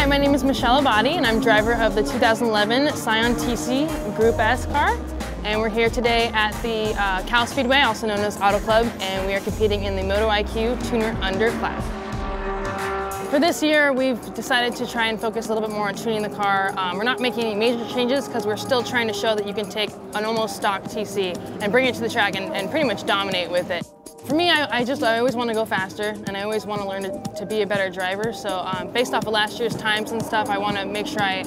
My name is Michele Abbate, and I'm driver of the 2011 Scion TC Group-s car. And we're here today at the Cal Speedway, also known as Auto Club, and we are competing in the MotoIQ Tuner Under class. For this year, we've decided to try and focus a little bit more on tuning the car. We're not making any major changes because we're still trying to show that you can take an almost stock TC and bring it to the track and pretty much dominate with it. For me, I always want to go faster, and I always want to learn to be a better driver. So based off of last year's times and stuff, I want to make sure I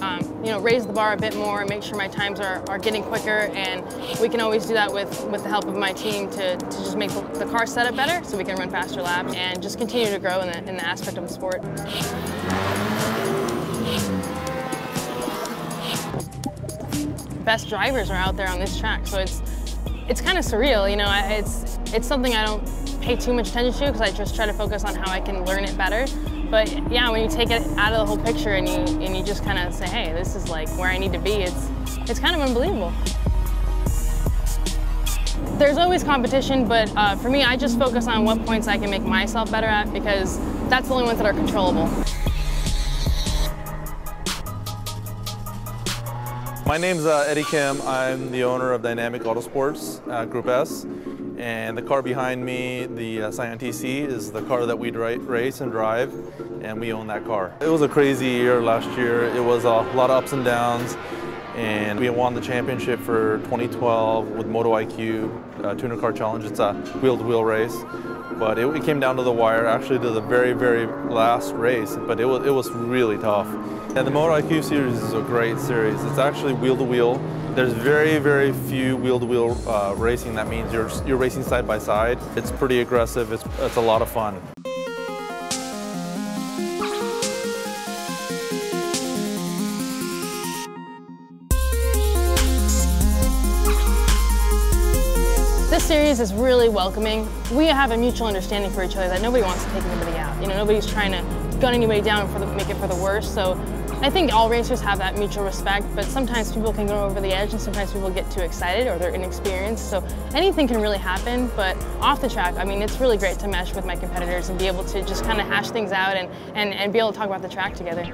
raise the bar a bit more and make sure my times are getting quicker, and we can always do that with the help of my team to just make the car setup better so we can run faster laps and just continue to grow in the aspect of the sport. Best drivers are out there on this track, so it's kind of surreal, you know. It's something I don't pay too much attention to because I just try to focus on how I can learn it better. But yeah, when you take it out of the whole picture and you just kind of say, hey, this is like where I need to be, it's kind of unbelievable. There's always competition, but for me, I just focus on what points I can make myself better at because that's the only ones that are controllable. My name's Eddie Kim. I'm the owner of Dynamic Autosports, Gruppe-s, and the car behind me, the Scion TC, is the car that we race and drive, and we own that car. It was a crazy year last year. It was a lot of ups and downs, and we won the championship for 2012 with MotoIQ Tuner Car Challenge. It's a wheel-to-wheel race, but it came down to the wire, actually to the very, very last race, but it was really tough. And the MotoIQ series is a great series. It's actually wheel-to-wheel. There's very, very few wheel-to-wheel racing. That means you're racing side by side. It's pretty aggressive. It's a lot of fun. This series is really welcoming. We have a mutual understanding for each other that nobody wants to take anybody out. You know, nobody's trying to gun anybody down make it for the worst. So I think all racers have that mutual respect, but sometimes people can go over the edge and sometimes people get too excited or they're inexperienced. So anything can really happen, but off the track, I mean, it's really great to mesh with my competitors and be able to just kind of hash things out and be able to talk about the track together.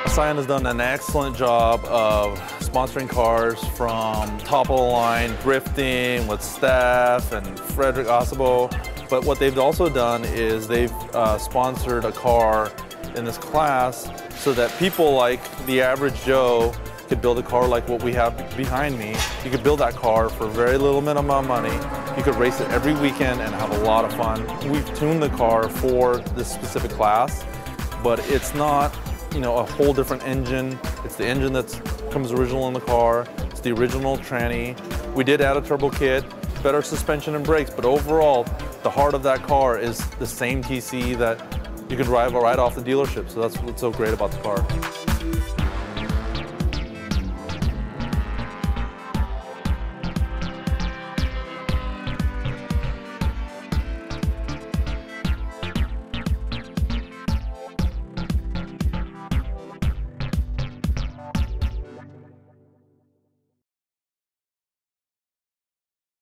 Scion has done an excellent job of sponsoring cars from top of the line, drifting with Steph and Frederick Osabo. But what they've also done is they've sponsored a car in this class so that people like the average Joe could build a car like what we have behind me. You could build that car for very little minimum money. You could race it every weekend and have a lot of fun. We've tuned the car for this specific class, but it's not, you know, a whole different engine. It's the engine that comes original in the car. It's the original tranny. We did add a turbo kit, better suspension and brakes, but overall, the heart of that car is the same TC that you can drive right off the dealership. So that's what's so great about the car.